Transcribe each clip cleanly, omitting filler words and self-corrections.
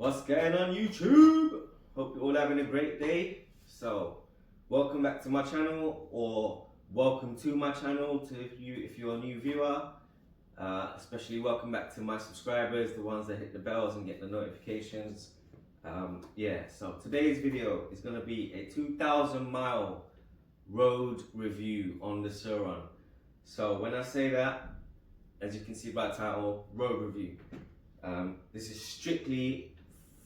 What's going on YouTube? Hope you're all having a great day. So, welcome back to my channel, or welcome to my channel to if you're a new viewer. Especially welcome back to my subscribers, the ones that hit the bells and get the notifications. So today's video is going to be a 2,000 mile road review on the Sur-Ron. So when I say that, as you can see by the title, road review. This is strictly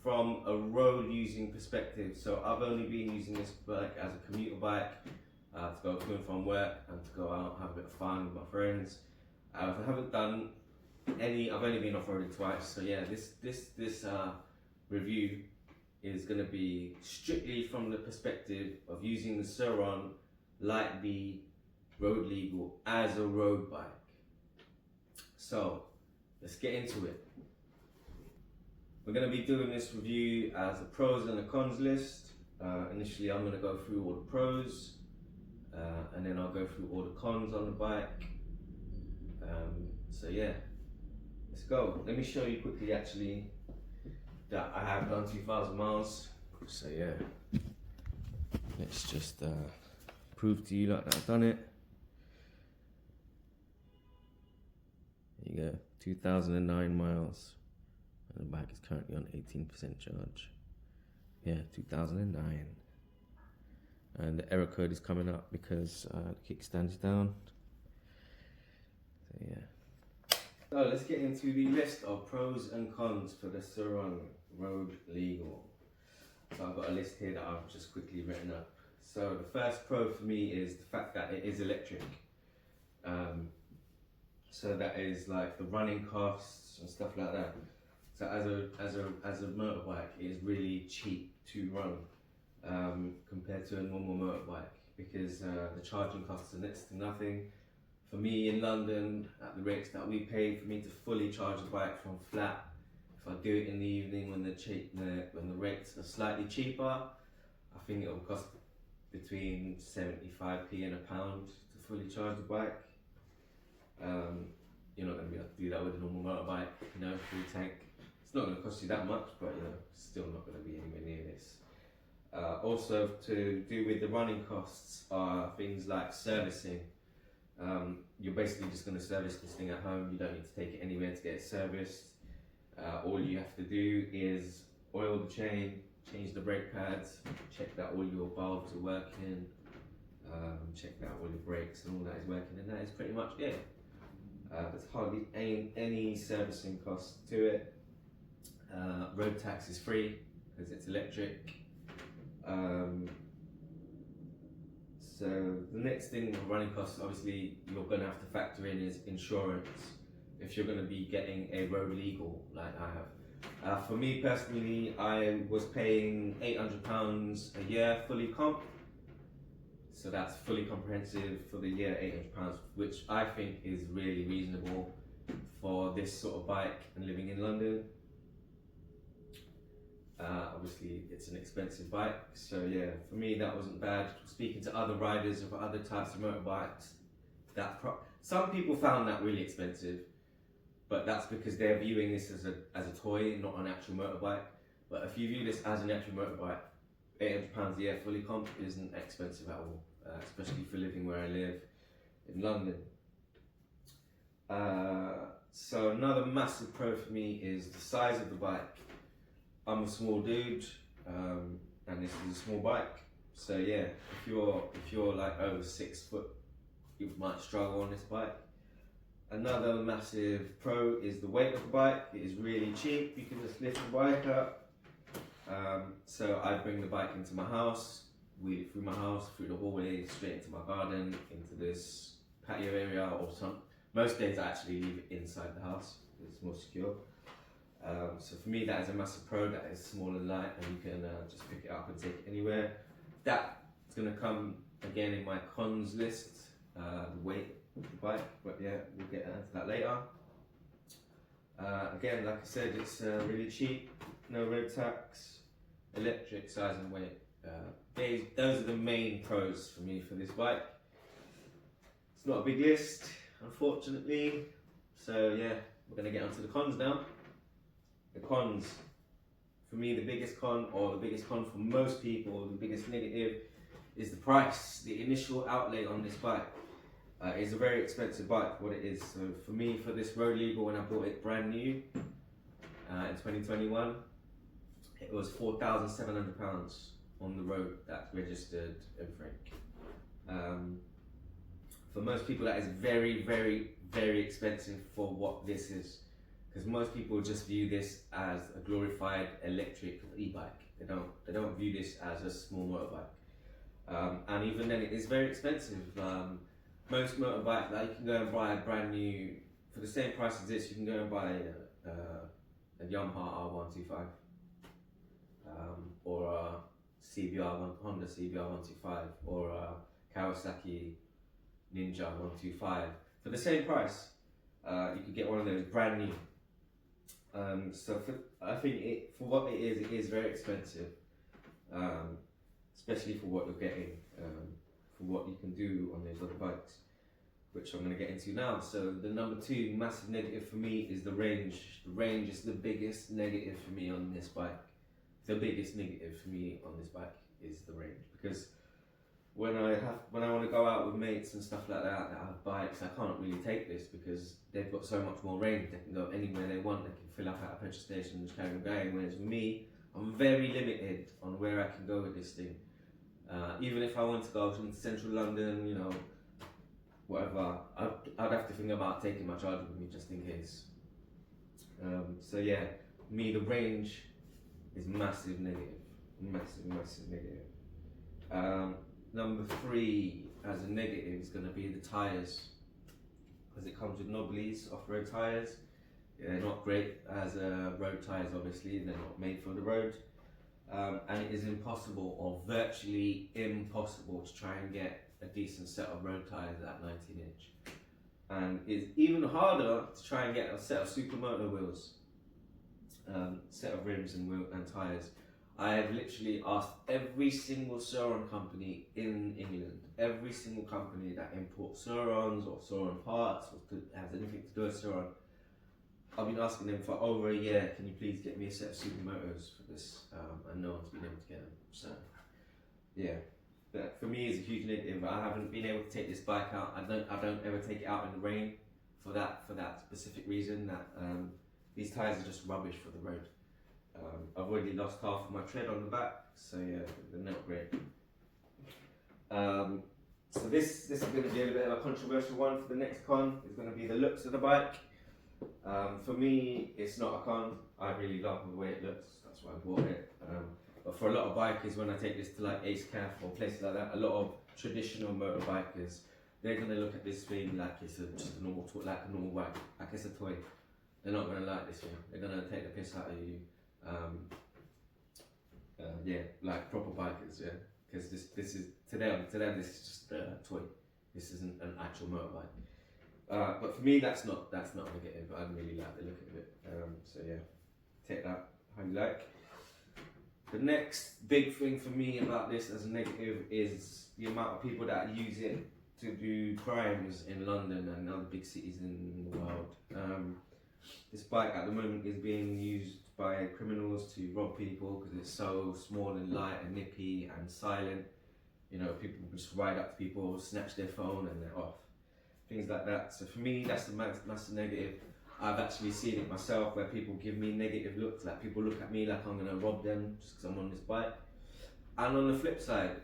from a road using perspective. So I've only been using this bike as a commuter bike to go to and from work and to go out and have a bit of fun with my friends. I haven't done any, I've only been off-roading twice. So yeah, this review is going to be strictly from the perspective of using the Sur-Ron like the Road Legal as a road bike. So let's get into it. We're going to be doing this review as a pros and a cons list. Initially I'm going to go through all the pros and then I'll go through all the cons on the bike. So yeah, let's go. Let me show you quickly actually that I have done 2,000 miles. So yeah, let's just prove to you that I've done it. There you go, 2009 miles. And the bike is currently on 18% charge. Yeah, 2009. And the error code is coming up because the kickstand is down. So yeah. So let's get into the list of pros and cons for the Sur-Ron Road Legal. So I've got a list here that I've just quickly written up. So the first pro for me is the fact that it is electric. So that is like the running costs and stuff like that. So as a motorbike, it is really cheap to run compared to a normal motorbike because the charging costs are next to nothing. For me in London, at the rates that we pay for me to fully charge the bike from flat, if I do it in the evening when the rates are slightly cheaper, I think it will cost between 75p and £1 to fully charge the bike. You're not going to be able to do that with a normal motorbike, you know, full tank. It's not going to cost you that much, but you know, still not going to be anywhere near this. Also, to do with the running costs are things like servicing. You're basically just going to service this thing at home. You don't need to take it anywhere to get it serviced. All you have to do is oil the chain, change the brake pads, check that all your valves are working, check that all your brakes and all that is working, and that is pretty much it. There's hardly any servicing cost to it. Road tax is free because it's electric. So the next thing with running costs, obviously you're going to have to factor in is insurance if you're going to be getting a road legal like I have. For me personally, I was paying £800 a year fully comp. So that's fully comprehensive for the year, £800, which I think is really reasonable for this sort of bike and living in London. Obviously it's an expensive bike, so yeah, for me that wasn't bad. Speaking to other riders of other types of motorbikes, some people found that really expensive, but that's because they're viewing this as a toy, not an actual motorbike. But if you view this as an actual motorbike, £800 a year fully comp isn't expensive at all, especially for living where I live in London. So another massive pro for me is the size of the bike. I'm a small dude, and this is a small bike. So yeah, if you're like over 6 foot, you might struggle on this bike. Another massive pro is the weight of the bike. It is really cheap. You can just lift the bike up. So I bring the bike into my house, wheel it through my house, through the hallway, straight into my garden, into this patio area, or most days I actually leave it inside the house. It's more secure. So for me that is a massive pro. That is small and light, and you can just pick it up and take it anywhere. That's going to come again in my cons list, the weight of the bike, but yeah, we'll get into that later. Again, like I said, it's really cheap, no road tax, electric, size and weight. Those are the main pros for me for this bike. It's not a big list, unfortunately, so yeah, we're going to get onto the cons now. The cons for me, the biggest con, or the biggest con for most people, the biggest negative is the price. The initial outlay on this bike is a very expensive bike, what it is. So for me, for this Road Legal, when I bought it brand new in 2021, it was £4,700 on the road. That's registered, everything. For most people, that is very, very, very expensive for what this is. Because most people just view this as a glorified electric e-bike. They don't view this as a small motorbike. And even then, it is very expensive. Most motorbikes, like, you can go and buy a brand new, for the same price as this, you can go and buy a Yamaha R125 or a Honda CBR 125 or a Kawasaki Ninja 125. For the same price, you could get one of those brand new. So I think for what it is very expensive, especially for what you're getting, for what you can do on these other bikes, which I'm going to get into now. So the number 2 massive negative for me is the range. The range is the biggest negative for me on this bike. The biggest negative for me on this bike is the range, because when I want to go out with mates and stuff like that have bikes, I can't really take this because they've got so much more range. They can go anywhere they want. They can fill up at a petrol station and just carry on going. Whereas me, I'm very limited on where I can go with this thing. Even if I want to go to central London, you know, whatever, I'd have to think about taking my charger with me just in case. So yeah, me, the range is massive negative. Massive negative. Number 3 as a negative is going to be the tyres, because it comes with knobblies, off-road tyres. They're not great as road tyres, obviously. They're not made for the road. And it is impossible, or virtually impossible, to try and get a decent set of road tyres at 19-inch. And it's even harder to try and get a set of supermoto wheels, set of rims and tyres. I have literally asked every single Sur-Ron company in England, every single company that imports Sur-Rons or Sur-Ron parts or has anything to do with Sur-Ron. I've been asking them for over a year, can you please get me a set of supermotos for this? And no one's been able to get them. So yeah, that for me is a huge negative. I haven't been able to take this bike out. I don't ever take it out in the rain for that specific reason, that these tyres are just rubbish for the road. I've already lost half of my tread on the back, so yeah, they're not great. So this is going to be a bit of a controversial one. For the next con is going to be the looks of the bike. For me, it's not a con. I really love the way it looks. That's why I bought it. But for a lot of bikers, when I take this to like Ace Caf or places like that, a lot of traditional motorbikers, they're going to look at this thing like it's just a normal toy, like a normal bike, like it's a toy. They're not going to like this thing. They're going to take the piss out of you. Yeah, like proper bikers, yeah. Because this is to them this is just a toy. This isn't an actual motorbike. But for me, that's not negative. I really like the look of it. So yeah, take that how you like. The next big thing for me about this as a negative is the amount of people that use it to do crimes in London and other big cities in the world. This bike at the moment is being used by criminals to rob people because it's so small and light and nippy and silent. You know, people just ride up to people, snatch their phone and they're off. Things like that. So for me, that's the massive negative. I've actually seen it myself where people give me negative looks, like people look at me like I'm going to rob them just because I'm on this bike. And on the flip side,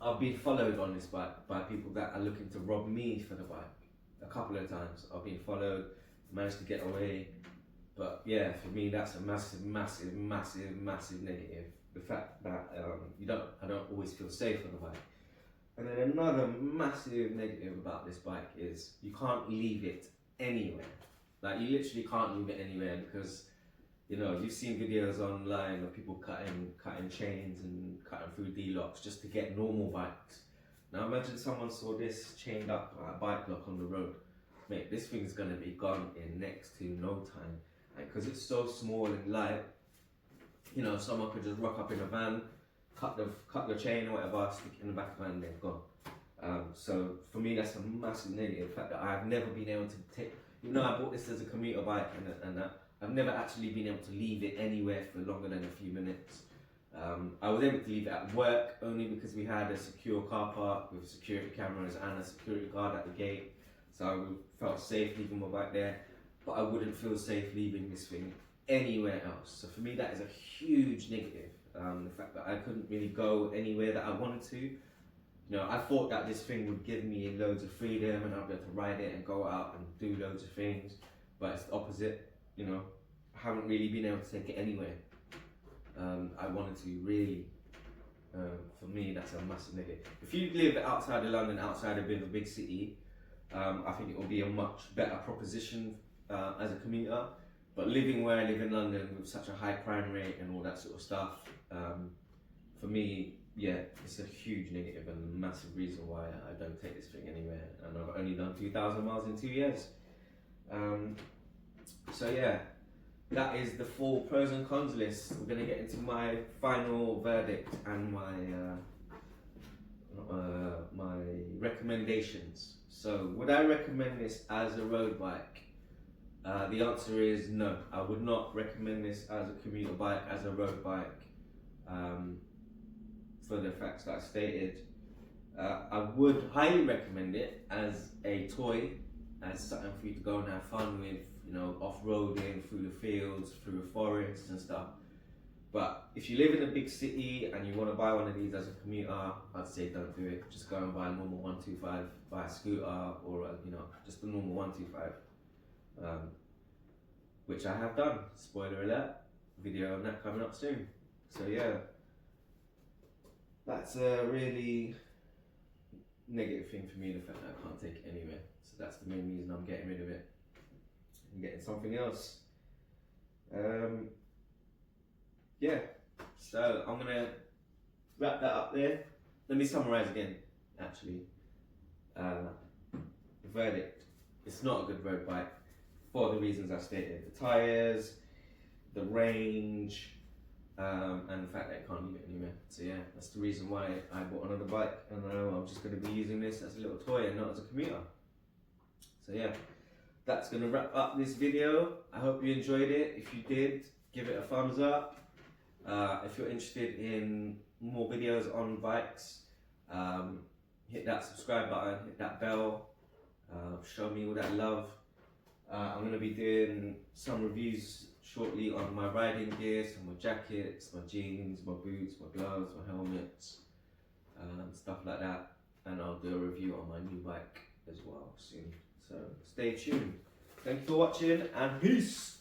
I've been followed on this bike by people that are looking to rob me for the bike. A couple of times I've been followed, managed to get away. But yeah, for me that's a massive negative. The fact that I don't always feel safe on the bike. And then another massive negative about this bike is you can't leave it anywhere. Like you literally can't leave it anywhere because, you know, you've seen videos online of people cutting chains and cutting through D-locks just to get normal bikes. Now imagine someone saw this chained up at a bike lock on the road. Mate, this thing's gonna be gone in next to no time. And because it's so small and light, you know, someone could just rock up in a van, cut the chain or whatever, stick it in the back of the van and they're gone. So for me that's a massive negative. The fact that I've never been able to take, you know, I bought this as a commuter bike and I've never actually been able to leave it anywhere for longer than a few minutes. I was able to leave it at work only because we had a secure car park with security cameras and a security guard at the gate, so I felt safe leaving my bike there. But I wouldn't feel safe leaving this thing anywhere else. So for me, that is a huge negative. The fact that I couldn't really go anywhere that I wanted to. You know, I thought that this thing would give me loads of freedom and I'd be able to ride it and go out and do loads of things, but it's the opposite. You know, I haven't really been able to take it anywhere. I wanted to really. For me, that's a massive negative. If you live outside of London, outside of a big city, I think it will be a much better proposition as a commuter. But living where I live in London with such a high crime rate and all that sort of stuff, for me, yeah, it's a huge negative and a massive reason why I don't take this thing anywhere. And I've only done 2,000 miles in 2 years. So yeah, that is the full pros and cons list. We're going to get into my final verdict and my recommendations. So would I recommend this as a road bike? The answer is no. I would not recommend this as a commuter bike, as a road bike, for the facts that I stated. I would highly recommend it as a toy, as something for you to go and have fun with, you know, off-roading, through the fields, through the forests and stuff. But if you live in a big city and you want to buy one of these as a commuter, I'd say don't do it. Just go and buy a normal 125, buy a scooter or you know, just a normal 125. Which I have done. Spoiler alert, video on that coming up soon. So yeah, that's a really negative thing for me, the fact that I can't take it anywhere. So that's the main reason I'm getting rid of it and getting something else. Yeah, so I'm gonna wrap that up there. Let me summarize again, actually. The verdict: it's not a good road bike for the reasons I stated. The tyres, the range, and the fact that I can't leave it anywhere. So yeah, that's the reason why I bought another bike, and now I'm just going to be using this as a little toy and not as a commuter. So yeah, that's going to wrap up this video. I hope you enjoyed it. If you did, give it a thumbs up. If you're interested in more videos on bikes, hit that subscribe button, hit that bell, show me all that love. I'm going to be doing some reviews shortly on my riding gear, so my jackets, my jeans, my boots, my gloves, my helmets, stuff like that. And I'll do a review on my new bike as well soon. So stay tuned. Thank you for watching and peace!